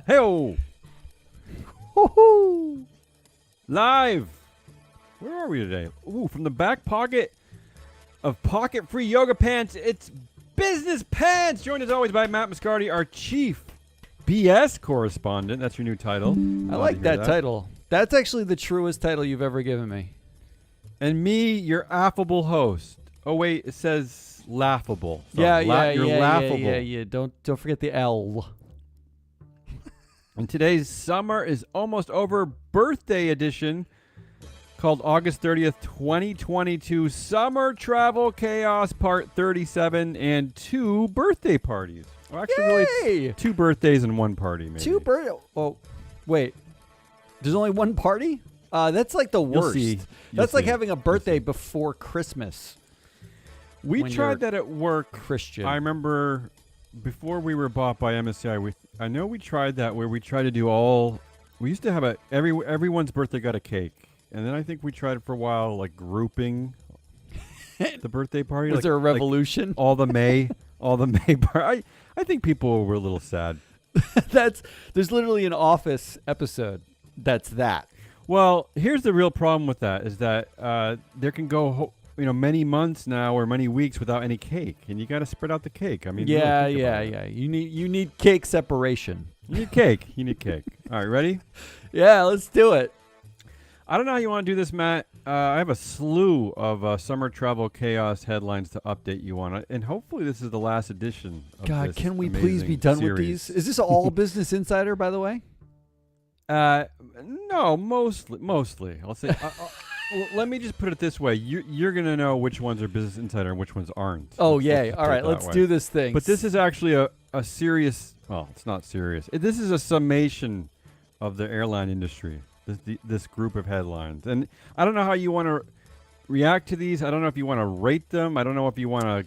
Hey-o! Woohoo! Live! Where are we today? Ooh, from the back pocket of pocket-free yoga pants, it's Business Pants! Joined as always by Matt Moscardi, our chief BS correspondent. That's your new title. I like that title. That's actually the truest title you've ever given me. And me, your affable host. Oh, wait, it says laughable. So You're laughable. Yeah. Don't forget the L. And today's summer is almost over birthday edition called August 30th, 2022. Summer Travel Chaos Part 37 and 2 birthday parties. Well, actually, really, it's 2 birthdays and 1 party, maybe. 2 birthdays? Oh, wait. There's only 1 party? That's like the worst. That's like having a birthday before Christmas. We tried that at work. Christian. I remember before we were bought by MSCI, I know we tried that where we tried to do all. We used to have everyone's birthday got a cake, and then I think we tried for a while like grouping the birthday party. Was there a revolution? Like all the May party. I think people were a little sad. There's literally an Office episode that's that. Well, here's the real problem with that is that there can go many months now or many weeks without any cake, and you got to spread out the cake. I mean, yeah. You need cake separation. You need cake. All right, ready? Yeah, let's do it. I don't know how you want to do this, Matt. I have a slew of summer travel chaos headlines to update you on, and hopefully this is the last edition of God, this can we please be done series. with these? Is this all Business Insider, by the way? No, mostly. I'll say. Well, let me just put it this way: you're gonna know which ones are Business Insider and which ones aren't. Oh, yay! All right, let's do this thing. But this is actually a serious. Well, it's not serious. This is a summation of the airline industry. This group of headlines, and I don't know how you want to react to these. I don't know if you want to rate them. I don't know if you want to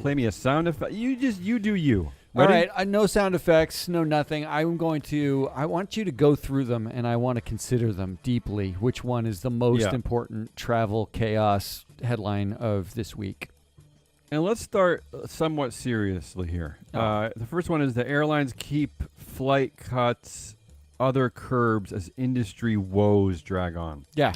play me a sound effect. You do you. Ready? All right, no sound effects, no nothing. I want you to go through them, and I want to consider them deeply. Which one is the most important travel chaos headline of this week? And let's start somewhat seriously here. The first one is the airlines keep flight cuts, other curbs as industry woes drag on. Yeah,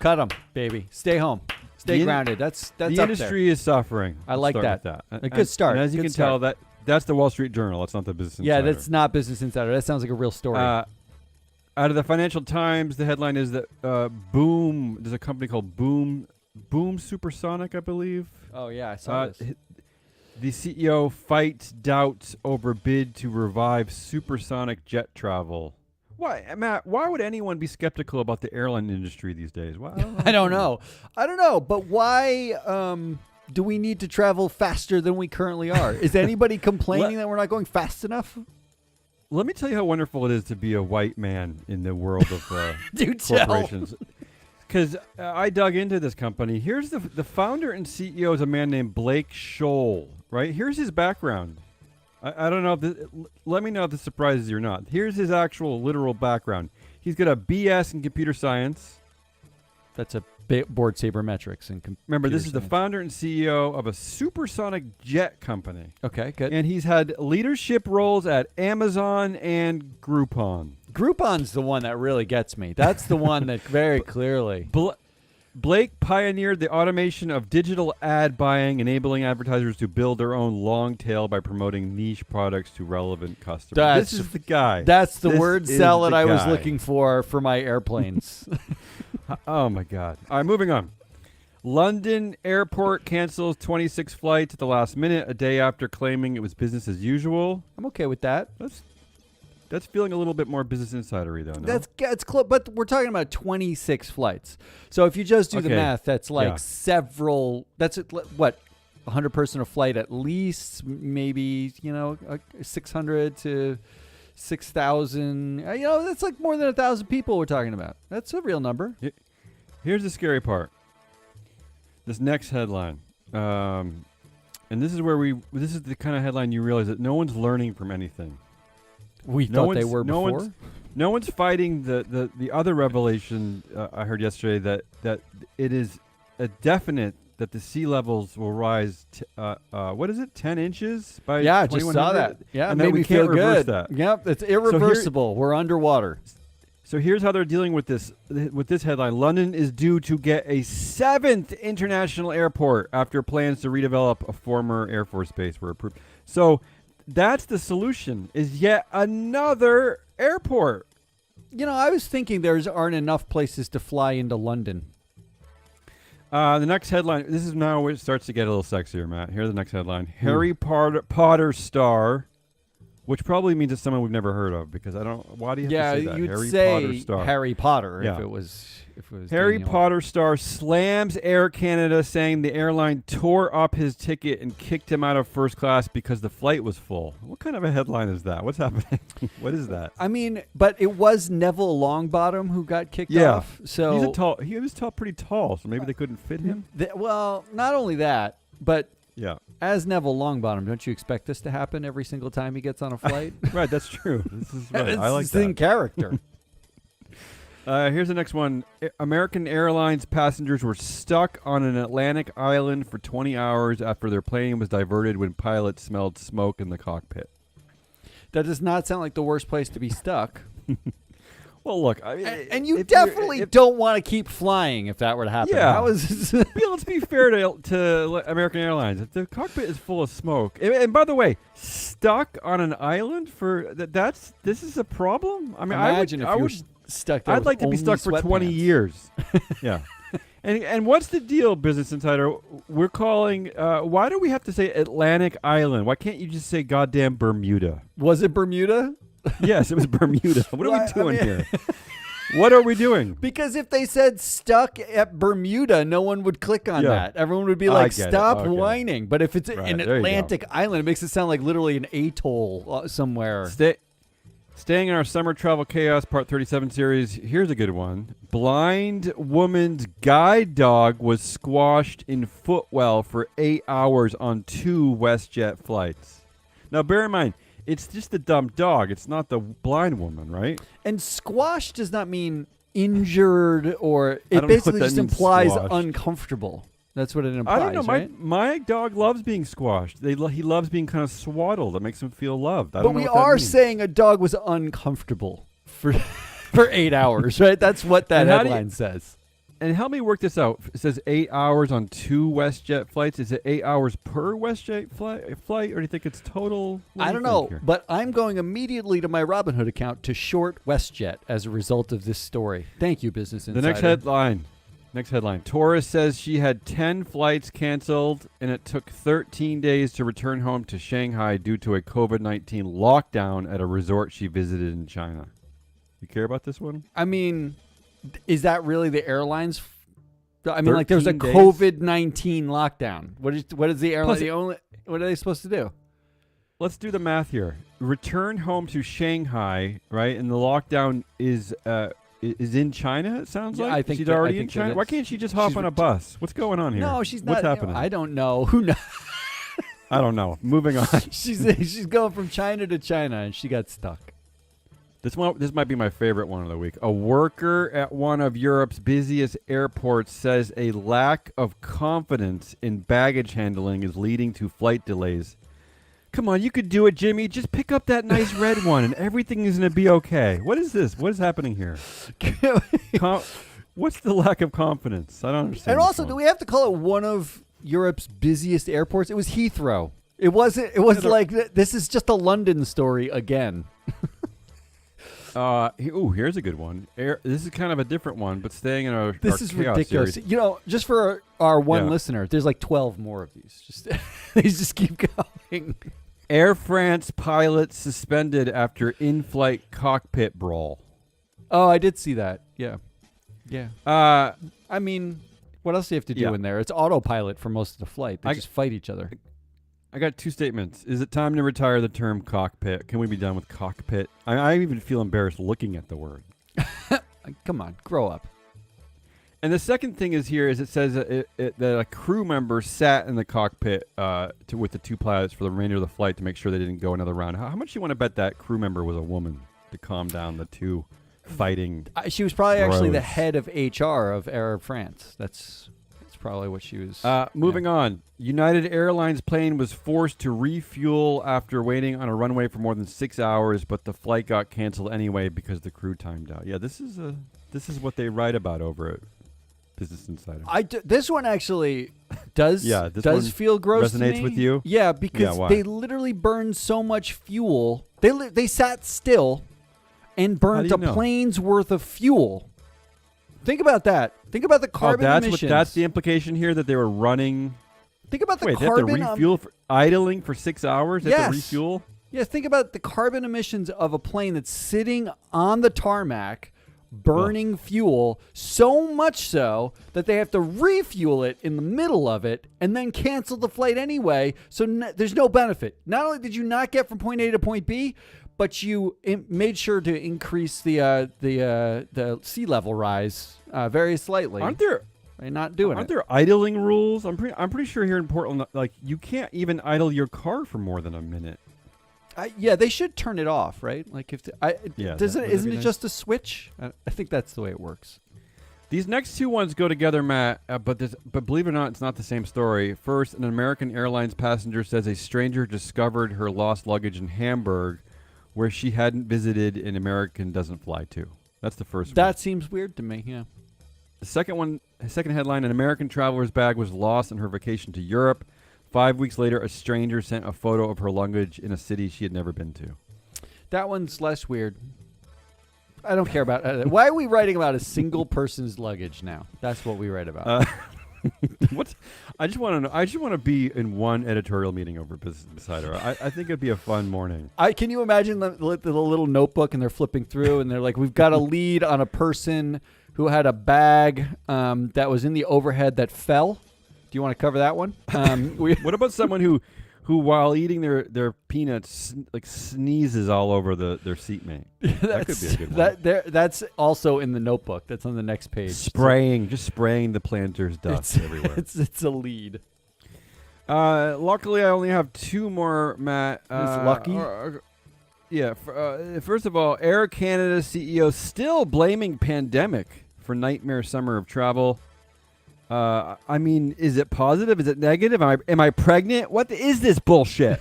cut them, baby. Stay home. Stay grounded. That's the up industry there. is suffering. I like that. A good start. And as you can tell, that's the Wall Street Journal. That's not the Business Insider. Yeah, that's not Business Insider. That sounds like a real story. Out of the Financial Times, the headline is that Boom. There's a company called Boom Supersonic, I believe. Oh yeah, I saw this. The CEO fights doubts over bid to revive supersonic jet travel. Why, Matt? Why would anyone be skeptical about the airline industry these days? Well, I don't know. But why do we need to travel faster than we currently are? Is anybody complaining that we're not going fast enough? Let me tell you how wonderful it is to be a white man in the world of corporations. Because I dug into this company. Here's the founder and CEO is a man named Blake Scholl, right? Here's his background. I don't know if let me know if this surprises you or not. Here's his actual literal background. He's got a BS in computer science. That's a board sabermetrics and remember, this is the founder and CEO of a supersonic jet company. Okay, good. And he's had leadership roles at Amazon and Groupon. Groupon's the one that really gets me. That's the one that very clearly. Blake pioneered the automation of digital ad buying, enabling advertisers to build their own long tail by promoting niche products to relevant customers. This is the guy. That's the word salad I was looking for my airplanes. Oh, my God. All right, moving on. London airport cancels 26 flights at the last minute, a day after claiming it was business as usual. I'm okay with that. That's feeling a little bit more Business Insider-y, though, no? That's close, but we're talking about 26 flights. So if you just do the math, that's like several. That's what 100-person a flight at least, maybe 600 to 6,000. That's like more than 1,000 people we're talking about. That's a real number. Here's the scary part. This next headline, and this is where this is the kind of headline you realize that no one's learning from anything. We thought they were before. No one's fighting the other revelation I heard yesterday that it is a definite that the sea levels will rise. What is it? 10 inches by Yeah, I just saw 2100? that. Yeah, and it made me feel reverse good. That. Yep, it's irreversible. We're underwater. So here's how they're dealing with this. With this headline: London is due to get a 7th international airport after plans to redevelop a former Air Force base were approved. So that's the solution: is yet another airport. You know, I was thinking there aren't enough places to fly into London. The next headline. This is now where it starts to get a little sexier, Matt. Here's the next headline: Harry Potter star, which probably means it's someone we've never heard of, because I don't. Why do you have to say that? You'd Harry say Potter star. Harry Potter Yeah. if it was Harry Daniel. Potter star slams Air Canada, saying the airline tore up his ticket and kicked him out of first class because the flight was full. What kind of a headline is that? What's happening? What is that? I mean, but it was Neville Longbottom who got kicked off. So he was pretty tall, so maybe they couldn't fit him. Well, not only that, but Yeah. as Neville Longbottom, don't you expect this to happen every single time he gets on a flight? Right, that's true. This is right. I like It's in that. character. Here's the next one. American Airlines passengers were stuck on an Atlantic island for 20 hours after their plane was diverted when pilots smelled smoke in the cockpit. That does not sound like the worst place to be stuck. Well, look, And you definitely don't want to keep flying if that were to happen. Yeah. How is let's be fair to American Airlines. If the cockpit is full of smoke, and by the way, stuck on an island for this is a problem. I mean, Imagine I if you would were stuck there. I'd like to be stuck for 20 years. Yeah. And what's the deal, Business Insider? We're calling. Why do we have to say Atlantic Island? Why can't you just say goddamn Bermuda? Was it Bermuda? Yes, it was Bermuda. What are we doing here? What are we doing? Because if they said stuck at Bermuda, no one would click on that. Everyone would be like, stop whining. But if it's an Atlantic island, it makes it sound like literally an atoll somewhere. Staying in our Summer Travel Chaos Part 37 series, here's a good one. Blind woman's guide dog was squashed in footwell for 8 hours on 2 WestJet flights. Now, bear in mind, it's just the dumb dog. It's not the blind woman, right? And squashed does not mean injured, or it basically just implies uncomfortable. That's what it implies. I don't know. Right? My dog loves being squashed. He loves being kind of swaddled. That makes him feel loved. But we are saying a dog was uncomfortable for 8 hours, right? That's what that headline says. And help me work this out. It says 8 hours on 2 WestJet flights. Is it 8 hours per WestJet flight, or do you think it's total? I don't know, but I'm going immediately to my Robinhood account to short WestJet as a result of this story. Thank you, Business Insider. The next headline. Tourist says she had 10 flights canceled, and it took 13 days to return home to Shanghai due to a COVID-19 lockdown at a resort she visited in China. You care about this one? I mean, is that really the airlines? I mean, like, there's a days? COVID-19 lockdown. What is the airline? What are they supposed to do? Let's do the math here. Return home to Shanghai, right? And the lockdown is in China, it sounds like? I think she's already in China. Why can't she just hop on a bus? What's going on here? No, she's not. What's happening? I don't know. Who knows? I don't know. Moving on. She's going from China to China, and she got stuck. This might be my favorite one of the week. A worker at one of Europe's busiest airports says a lack of confidence in baggage handling is leading to flight delays. Come on, you could do it, Jimmy. Just pick up that nice red one, and everything is going to be okay. What is this? What is happening here? What's the lack of confidence? I don't understand. And also, do we have to call it one of Europe's busiest airports? It was Heathrow. It wasn't. It was like, this is just a London story again. Here's a good one. This is kind of a different one, but staying in our This is chaos ridiculous. series. You know, just for our one listener, there's like 12 more of these. Just these just keep going. Air France pilot suspended after in-flight cockpit brawl. Oh, I did see that. Yeah. I mean, what else do you have to do in there? It's autopilot for most of the flight. They just fight each other. I got 2 statements. Is it time to retire the term cockpit? Can we be done with cockpit? I even feel embarrassed looking at the word. Come on, grow up. And the second thing is it says that a crew member sat in the cockpit with the 2 pilots for the remainder of the flight to make sure they didn't go another round. How much do you want to bet that crew member was a woman to calm down the 2 fighting? She was probably actually the head of HR of Air France. That's probably what she was. Moving on. United Airlines plane was forced to refuel after waiting on a runway for more than 6 hours, but the flight got canceled anyway because the crew timed out. Yeah, this is what they write about over at Business Insider. This one actually does feel gross to me. Resonates with you? Yeah, because they literally burned so much fuel. They sat still and burned a plane's worth of fuel. Think about that. Think about the carbon emissions. That's the implication here, that they were running. Think about the carbon. They have to refuel idling for 6 hours. They have to refuel. Yes. Think about the carbon emissions of a plane that's sitting on the tarmac, burning fuel, so much so that they have to refuel it in the middle of it and then cancel the flight anyway. So there's no benefit. Not only did you not get from point A to point B, but you made sure to increase the sea level rise very slightly. Aren't there? By not doing Aren't there idling rules? I'm pretty sure here in Portland, like, you can't even idle your car for more than a minute. Yeah, they should turn it off, right? Like isn't it just a switch? I think that's the way it works. These next two ones go together, Matt. But believe it or not, it's not the same story. First, an American Airlines passenger says a stranger discovered her lost luggage in Hamburg, where she hadn't visited and American doesn't fly to. That's the first one. That seems weird to me. Yeah. The second headline: an American traveler's bag was lost on her vacation to Europe. 5 weeks later, a stranger sent a photo of her luggage in a city she had never been to. That one's less weird. I don't care about why are we writing about a single person's luggage now? That's what we write about. What? I just want to know. I just want to be in one editorial meeting over Business Insider. I think it'd be a fun morning. Can you imagine the little notebook and they're flipping through and they're like, we've got a lead on a person who had a bag that was in the overhead that fell. Do you want to cover that one? What about someone who while eating their peanuts sneezes all over their seatmate? That could be a good one. That's also in the notebook. That's on the next page. Just spraying the planter's dust everywhere. It's a lead. Luckily, I only have two more, Matt. It's lucky. Yeah. First of all, Air Canada CEO still blaming pandemic for nightmare summer of travel. I mean, is it positive? Is it negative? Am I pregnant? What is this bullshit?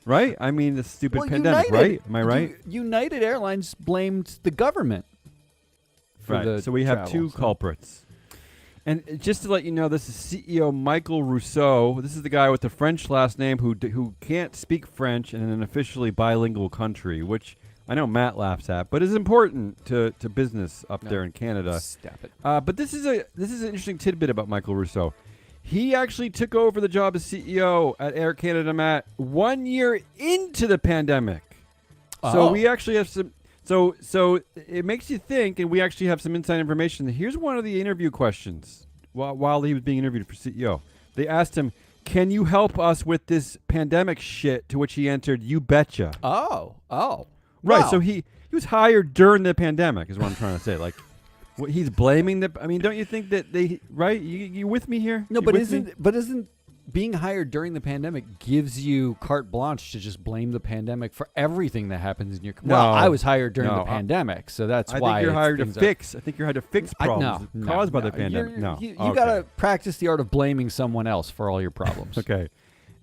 Right? I mean, the stupid pandemic, right? Am I right? United Airlines blamed the government. Right. So we have two culprits. And just to let you know, this is CEO Michael Rousseau. This is the guy with the French last name who can't speak French in an officially bilingual country, which I know Matt laughs at, but is important to business up there in Canada. Stop it. But this is an interesting tidbit about Michael Rousseau. He actually took over the job as CEO at Air Canada, Matt, 1 year into the pandemic. So we actually have some. So it makes you think, and we actually have some inside information. Here's one of the interview questions while he was being interviewed for CEO. They asked him, "Can you help us with this pandemic shit?" To which he answered, "You betcha." Oh. Right, wow. so he was hired during the pandemic, is what I'm trying to say. Like, he's blaming I mean, don't you think that right? You with me here? No, but isn't being hired during the pandemic gives you carte blanche to just blame the pandemic for everything that happens in your company? Well, I was hired during the pandemic, so that's why. I think you're hired to fix. I think you're hired to fix problems caused by the pandemic. You got to practice the art of blaming someone else for all your problems. Okay.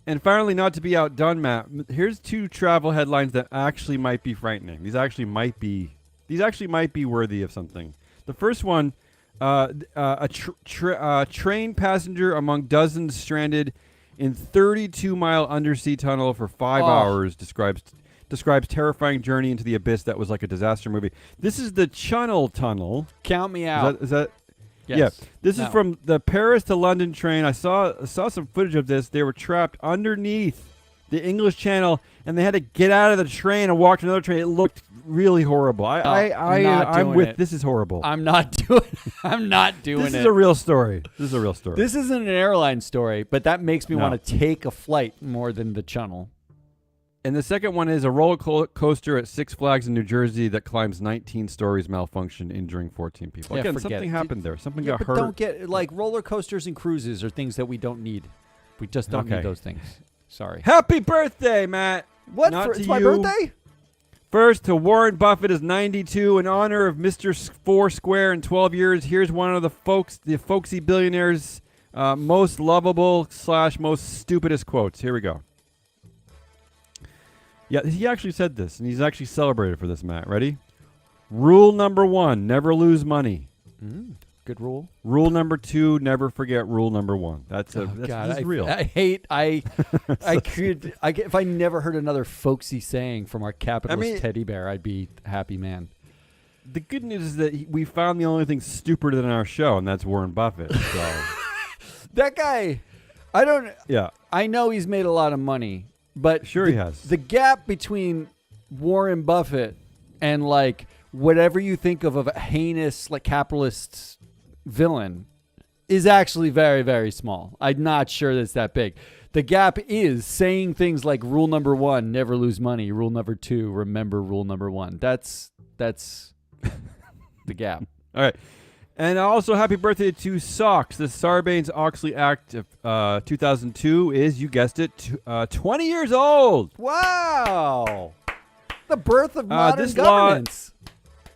And finally, not to be outdone, Matt, here's two travel headlines that actually might be frightening. These actually might be worthy of something. The first one, a train passenger among dozens stranded in 32-mile undersea tunnel for 5 hours describes terrifying journey into the abyss that was like a disaster movie. This is the Channel Tunnel. Count me out. Is that Yes. Yeah, this is from the Paris to London train. I saw some footage of this. They were trapped underneath the English Channel, and they had to get out of the train and walk to another train. It looked really horrible. I'm with. This is horrible. I'm not doing it. This is a real story. This isn't an airline story, but that makes me want to take a flight more than the channel. And the second one is a roller coaster at Six Flags in New Jersey that climbs 19 stories, malfunction, injuring 14 people. Yeah, Again, something happened there. Something got hurt. Don't get roller coasters and cruises are things that we don't need. We just don't need those things. Sorry. Happy birthday, Matt. What? It's my birthday? First, to Warren Buffett is 92 in honor of Mr. Foursquare in 12 years. Here's one of the folksy billionaires' most lovable / most stupidest quotes. Here we go. Yeah, he actually said this, and he's actually celebrated for this, Matt. Ready? Rule number 1, never lose money. Good rule. Rule number 2, never forget rule number 1. That's real. If I never heard another folksy saying from our capitalist teddy bear, I'd be a happy man. The good news is that we found the only thing stupider than our show, and that's Warren Buffett. So that guy, I know he's made a lot of money, but sure he has. The gap between Warren Buffett and like whatever you think of a heinous like capitalist villain is actually very, very small. I'm not sure that it's that big. The gap is saying things like rule number 1, never lose money. Rule number 2, remember rule number 1. That's the gap. All right. And also happy birthday to SOX. The Sarbanes-Oxley Act of 2002 is, you guessed it, 20 years old. Wow. The birth of modern governance.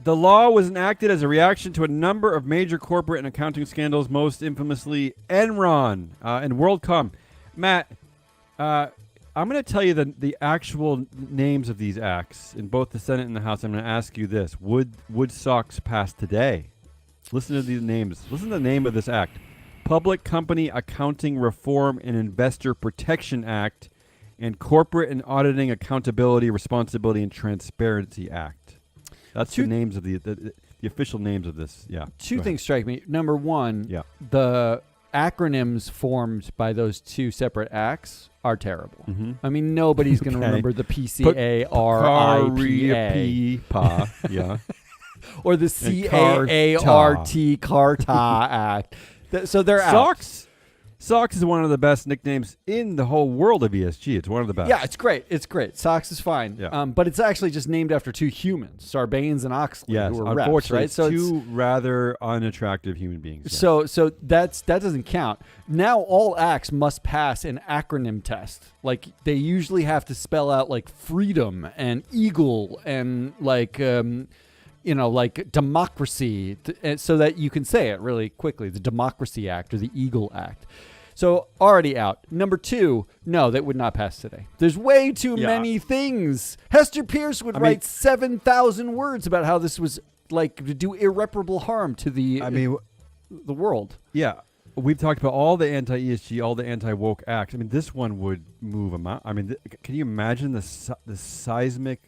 The law was enacted as a reaction to a number of major corporate and accounting scandals, most infamously Enron and WorldCom. Matt, I'm going to tell you the actual names of these acts in both the Senate and the House. I'm going to ask you this. Would SOX pass today? Listen to these names. Listen to the name of this act. Public Company Accounting Reform and Investor Protection Act and Corporate and Auditing Accountability, Responsibility, and Transparency Act. That's the names of the official names of this. Yeah. Two things strike me. Number one, the acronyms formed by those two separate acts are terrible. Mm-hmm. I mean, nobody's going to remember the PCARIPA. Yeah. Or the CAART CARTA Act. So they're out. SOX is one of the best nicknames in the whole world of ESG. It's one of the best. Yeah, it's great. It's great. SOX is fine. Yeah. But it's actually just named after two humans, Sarbanes and Oxley, who were reps, right? So two rather unattractive human beings. Yeah. So that doesn't count. Now all acts must pass an acronym test. Like they usually have to spell out like freedom and eagle and like like democracy, so that you can say it really quickly, the Democracy Act or the Eagle Act. So already out. Number two, no, that would not pass today. There's way too many things. Hester Pierce would write 7,000 words about how this was like to do irreparable harm to the world. Yeah. We've talked about all the anti-ESG, all the anti-woke acts. I mean, this one would move them out. I mean, can you imagine the seismic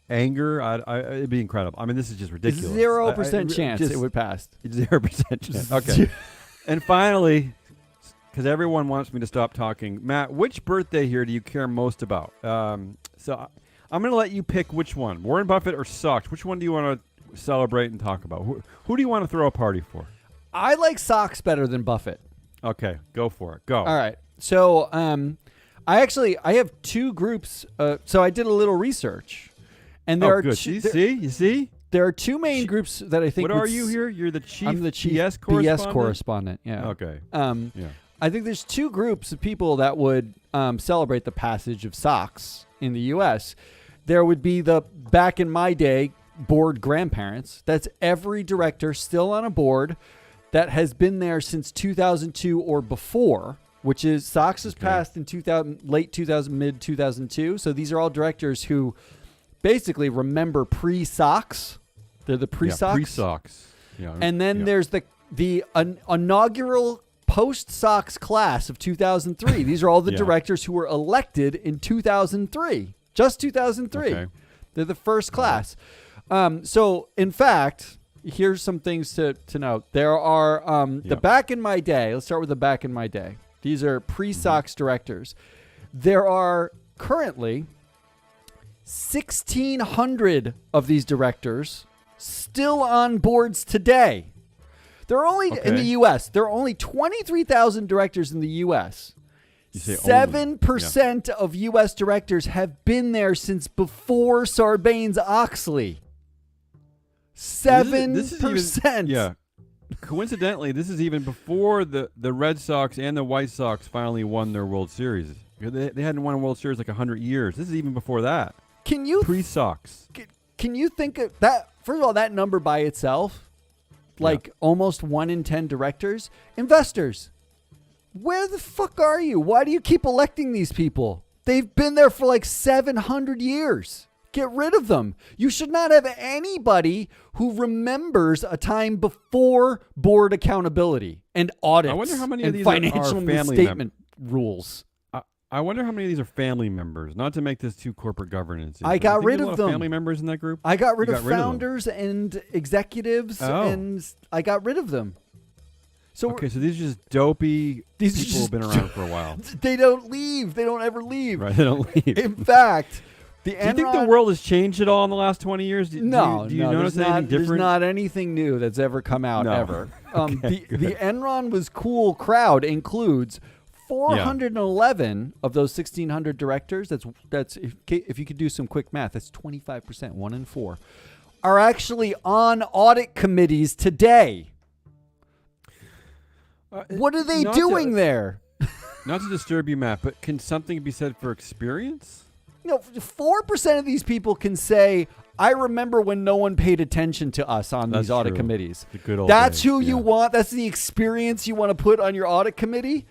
anger? It'd be incredible. I mean, this is just ridiculous. 0% chance it would pass. 0% chance. Okay. And finally, because everyone wants me to stop talking, Matt, which birthday here do you care most about? So I'm going to let you pick which one, Warren Buffett or SOX. Which one do you want to celebrate and talk about? Who do you want to throw a party for? I like SOX better than Buffett. Okay, go for it. Go. All right. So I have two groups. So I did a little research. And there are good. You see? There are two main groups that I think. What are you here? You're the chief. I'm the chief BS correspondent. Yeah. Okay. I think there's two groups of people that would celebrate the passage of SOX in the U.S. There would be the back in my day board grandparents. That's every director still on a board that has been there since 2002 or before. Which is SOX was passed in late 2000, mid 2002. So these are all directors who basically remember pre-SOX. They're the pre-SOX. Yeah, pre-SOX. Yeah, and then there's the inaugural post-SOX class of 2003. These are all the directors who were elected in 2003. Just 2003. Okay. They're the first class. So, in fact, here's some things to note. There are the back in my day. Let's start with the back in my day. These are pre-SOX directors. There are currently 1,600 of these directors still on boards today. There are only in the U.S. There are only 23,000 directors in the U.S. 7% of U.S. directors have been there since before Sarbanes-Oxley. 7%. Coincidentally, this is even before the Red Sox and the White Sox finally won their World Series. They hadn't won a World Series like 100 years. This is even before that. Can you pre-SOX? Can you think of that? First of all, that number by itself, like almost 1 in 10 directors, investors. Where the fuck are you? Why do you keep electing these people? They've been there for like 700 years. Get rid of them. You should not have anybody who remembers a time before board accountability and audits. I wonder how many and of these financial are family statement rules. I wonder how many of these are family members. Not to make this too corporate governance. I got rid of of them. Family members in that group. I got rid of founders and executives, and I got rid of them. So okay, so these are just dopey people who've been around for a while. They don't leave. They don't ever leave. Right, they don't leave. In fact, do you think the world has changed at all in the last 20 years? Do you notice anything different? There's not anything new that's ever come out ever. Okay, the Enron was cool crowd includes 411 of those 1,600 directors. That's if you could do some quick math, that's 25%. 1 in 4 are actually on audit committees today. What are they doing there? Not to disturb you, Matt, but can something be said for experience? 4% of these people can say, I remember when no one paid attention to us on these audit committees. The good old That's days, who you want. That's the experience you want to put on your audit committee.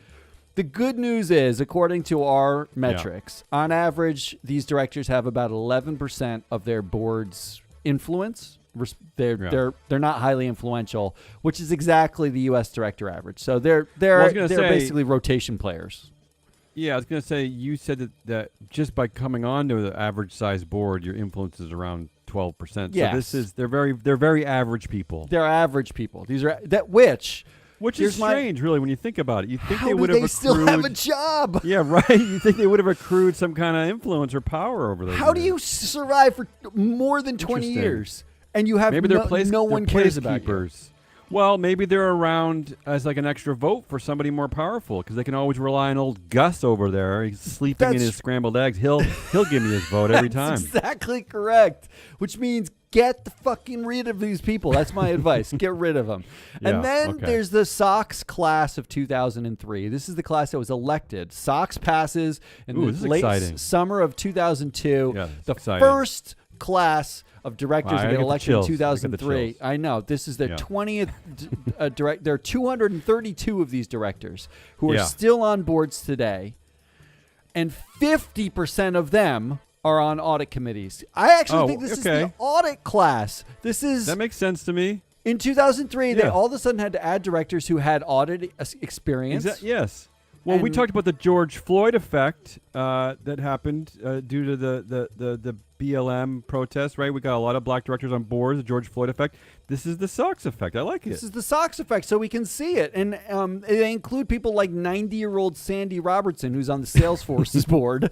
The good news is, according to our metrics, on average, these directors have about 11% of their board's influence. They're not highly influential, which is exactly the U.S. director average. So they're basically rotation players. Yeah, I was going to say, you said that just by coming on to the average size board, your influence is around 12%. Yes. So they're very average people. They're average people. These are Which is strange, really, when you think about it. You think they would have accrued, still have a job? Yeah, right. You think they would have accrued some kind of influence or power over those. How do you survive for more than 20 years and you have no one cares about you? Well, maybe they're around as like an extra vote for somebody more powerful because they can always rely on old Gus over there. He's sleeping in his scrambled eggs. He'll give me his vote every time. That's exactly correct. Which means get the fucking rid of these people. That's my advice. Get rid of them. And then there's the SOX class of 2003. This is the class that was elected. SOX passes in the late summer of 2002. Yeah, the first class of directors that get elected in 2003. I know. This is their 20th direct. There are 232 of these directors who are still on boards today, and 50% of them are on audit committees. I actually think this is the audit class. That makes sense to me. In 2003, they all of a sudden had to add directors who had audit experience. Yes. Well, we talked about the George Floyd effect that happened due to the BLM protests, right? We got a lot of black directors on boards, the George Floyd effect. This is the SOX effect. I like it. This is the SOX effect, so we can see it. And they include people like 90-year-old Sandy Robertson, who's on the Salesforce's board.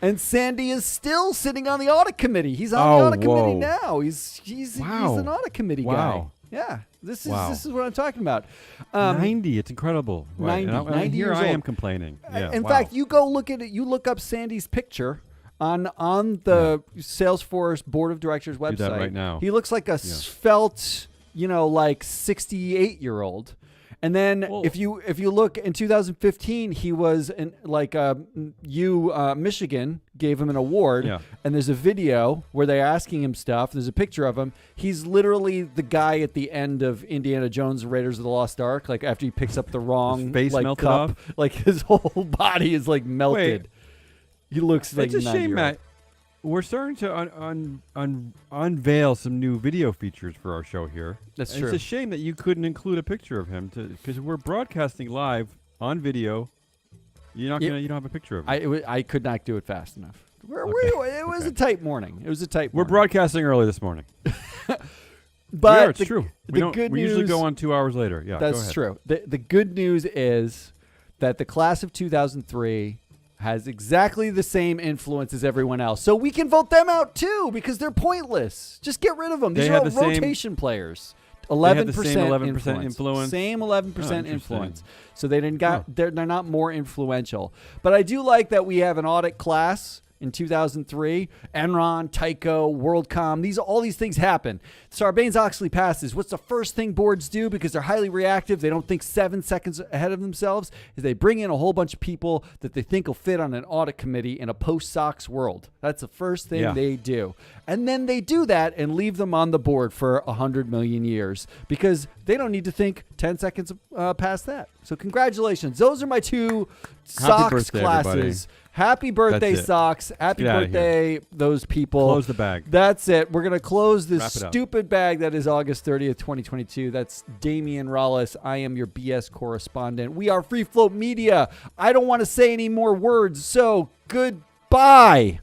And Sandy is still sitting on the audit committee. He's on the audit committee now. He's an audit committee guy. Yeah. This is what I'm talking about. 90, it's incredible. Right. 90 here years I am old. complaining. Yeah, in fact, you go look at it. You look up Sandy's picture on the Salesforce board of directors website. Do that right now. He looks like a svelte, like 68-year-old. And then if you look in 2015, he was in Michigan gave him an award, and there's a video where they're asking him stuff. There's a picture of him. He's literally the guy at the end of Indiana Jones: Raiders of the Lost Ark. Like after he picks up the wrong his face melted cup, off. Like his whole body is like melted. Wait. He looks like it's a shame, Matt. We're starting to unveil some new video features for our show here. That's true. It's a shame that you couldn't include a picture of him because we're broadcasting live on video. You don't have a picture of him. I could not do it fast enough. It was a tight morning. We're broadcasting early this morning. But it's true. We usually go on 2 hours later. Yeah, that's true. The good news is that the class of 2003 has exactly the same influence as everyone else. So we can vote them out too because they're pointless. Just get rid of them. These are all rotation players. 11% influence. Same 11% influence. So they're not more influential. But I do like that we have an audit class in 2003. Enron, Tyco, WorldCom, all these things happen. Sarbanes-Oxley passes. What's the first thing boards do? Because they're highly reactive, they don't think 7 seconds ahead of themselves, is they bring in a whole bunch of people that they think will fit on an audit committee in a post-SOX world. That's the first thing they do. And then they do that and leave them on the board for 100 million years because they don't need to think 10 seconds past that. So congratulations. Those are my 2 SOX classes. Everybody. Happy birthday, SOX. Happy birthday, those people. Close the bag. That's it. We're going to close this stupid bag that is August 30th, 2022. That's Damian Rollis. I am your BS correspondent. We are Free Float Media. I don't want to say any more words, so goodbye.